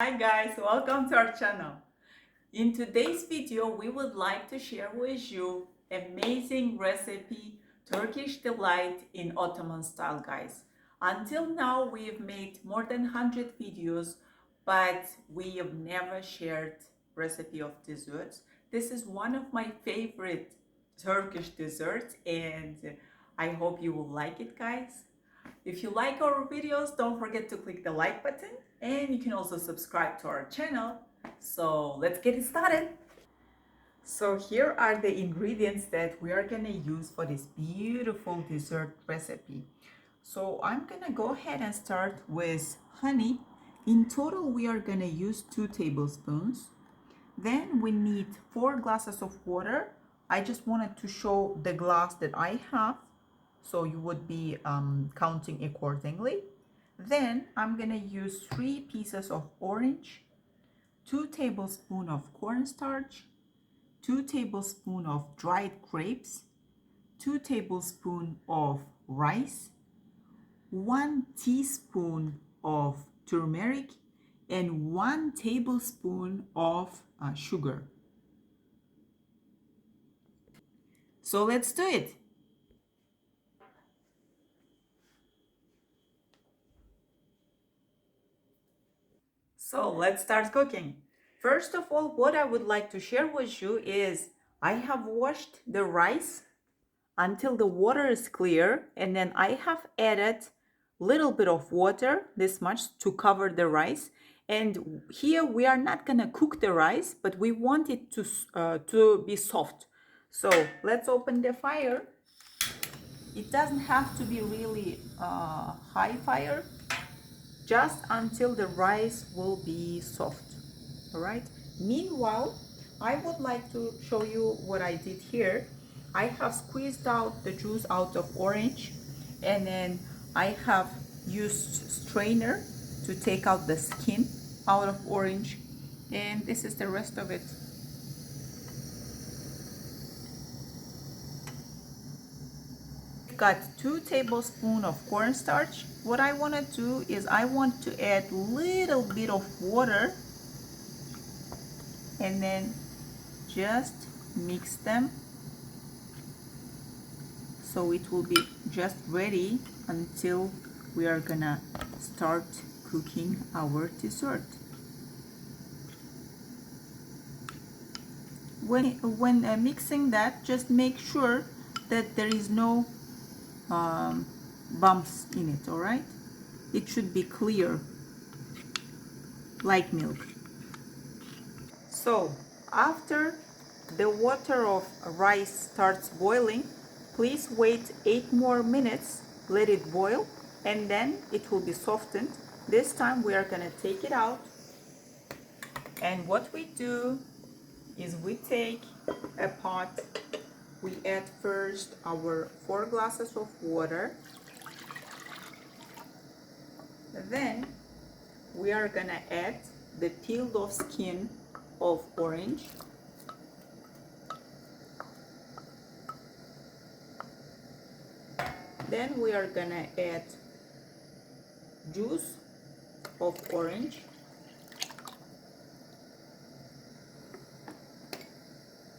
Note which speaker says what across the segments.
Speaker 1: Hi guys, welcome to our channel. In today's video, we would like to share with you amazing recipe Turkish delight in Ottoman style, guys. Until now, we've made more than 100 videos, but we have never shared recipe of desserts. This is one of my favorite Turkish desserts and I hope you will like it, guys. If you like our videos, don't forget to click the like button and you can also subscribe to our channel. So let's get it started. So here are the ingredients that we are gonna use for this beautiful dessert recipe. So I'm gonna go ahead and start with honey. In total, we are gonna use 2 tablespoons. Then we need 4 glasses of water. I just wanted to show the glass that I have, so you would be counting accordingly. Then I'm gonna use 3 pieces of orange, 2 tablespoons of cornstarch, 2 tablespoons of dried grapes, 2 tablespoons of rice, 1 teaspoon of turmeric, and 1 tablespoon of sugar. So let's do it. So let's start cooking. First of all, what I would like to share with you is I have washed the rice until the water is clear, and then I have added little bit of water, this much, to cover the rice. And here we are not gonna cook the rice, but we want it to be soft. So let's open the fire. It doesn't have to be really high fire, just until the rice will be soft. All right. Meanwhile, I would like to show you what I did here. I have squeezed out the juice out of orange, and then I have used strainer to take out the skin out of orange, and this is the rest of it. Got 2 tablespoons of cornstarch. What I want to do is I want to add little bit of water and then just mix them so it will be just ready until we are gonna start cooking our dessert. When mixing that, just make sure that there is no bumps in it. All right, it should be clear like milk. So after the water of rice starts boiling, please wait 8 more minutes, let it boil, and then it will be softened. This time we are gonna take it out, and what we do is we take a pot, we add first our 4 glasses of water, then we are gonna add the peeled off skin of orange, then we are gonna add juice of orange,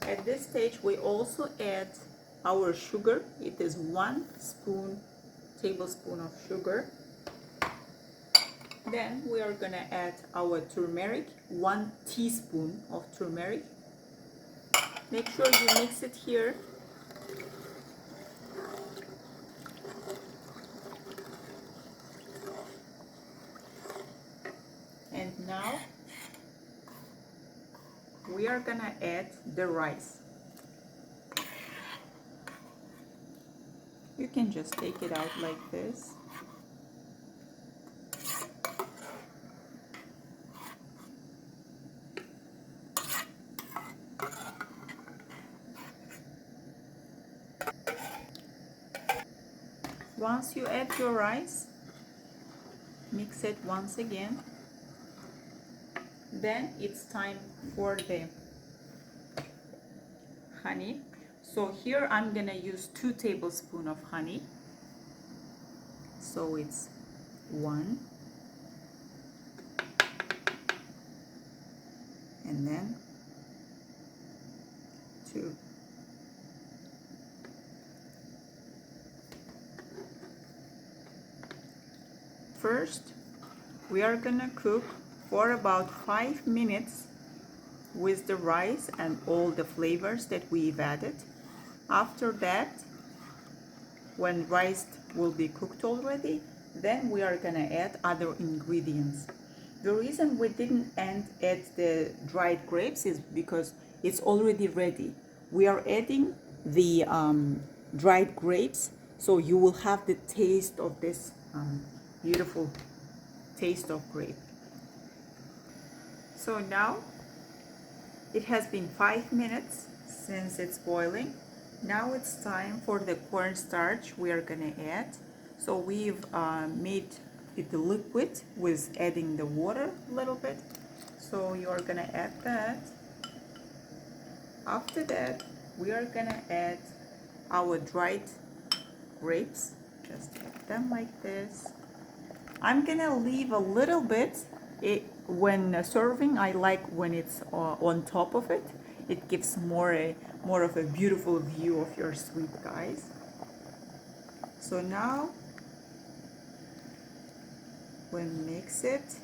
Speaker 1: at this stage we also add our sugar. It is 1 tablespoon of sugar. Then we are gonna add our turmeric, 1 teaspoon of turmeric. Make sure you mix it here. And now we are gonna add the rice. You can just take it out like this. Once you add your rice, mix it once again. Then it's time for the honey. So here I'm gonna use 2 tablespoons of honey. So it's 1, and then 2. First, we are gonna cook for about 5 minutes with the rice and all the flavors that we've added. After that, when rice will be cooked already, then we are gonna add other ingredients. The reason we didn't add the dried grapes is because it's already ready. We are adding the dried grapes, so you will have the taste of this beautiful taste of grape. So now it has been 5 minutes since it's boiling. Now it's time for the cornstarch we are gonna add. So we've made it liquid with adding the water a little bit. So you are gonna add that. After that, we are gonna add our dried grapes. Just add them like this. I'm gonna leave a little bit. When serving, I like when it's on top of it. It gives more of a beautiful view of your sweet, guys. So now we mix it,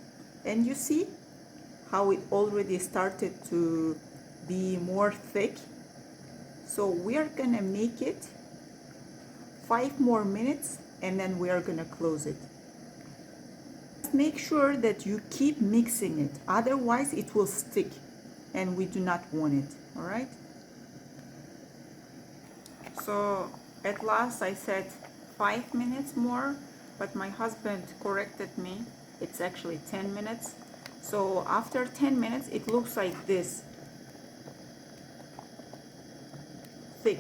Speaker 1: and you see how it already started to be more thick. So we are gonna make it 5 more minutes, and then we are gonna close it. Make sure that you keep mixing it, otherwise it will stick, and we do not want it. All right, so at last I said 5 minutes more, but my husband corrected me. It's actually 10 minutes. So after 10 minutes it looks like this, thick.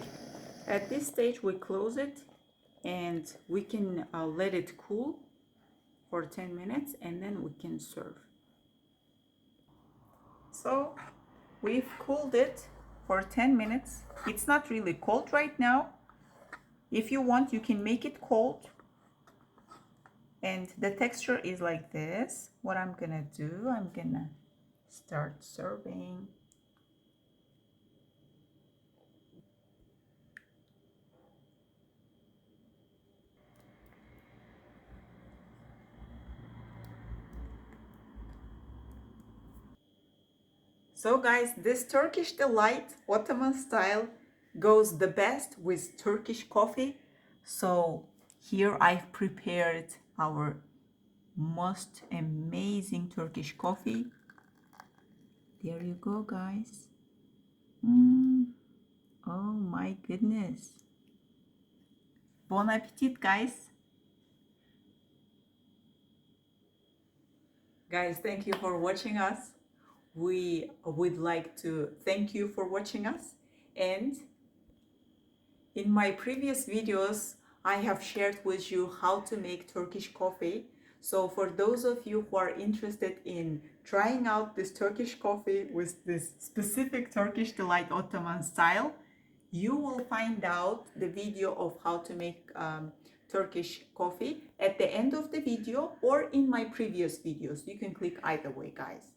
Speaker 1: At this stage we close it, and we can let it cool for 10 minutes, and then we can serve. So we've cooled it for 10 minutes. It's not really cold right now. If you want, you can make it cold. And the texture is like this. What I'm gonna do, I'm gonna start serving. So guys, this Turkish delight, Ottoman style, goes the best with Turkish coffee. So here I've prepared our most amazing Turkish coffee. There you go, guys. Oh my goodness. Bon appetit, guys. Guys, thank you for watching us. We would like to thank you for watching us. And in my previous videos, I have shared with you how to make Turkish coffee. So for those of you who are interested in trying out this Turkish coffee with this specific Turkish delight Ottoman style, you will find out the video of how to make Turkish coffee at the end of the video or in my previous videos. You can click either way, guys.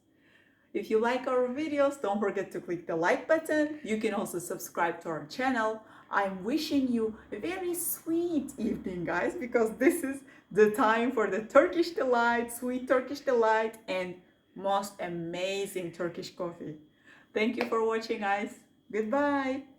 Speaker 1: If you like our videos, don't forget to click the like button. You can also subscribe to our channel. I'm wishing you a very sweet evening, guys, because this is the time for the Turkish delight, sweet Turkish delight, and most amazing Turkish coffee. Thank you for watching, guys. Goodbye.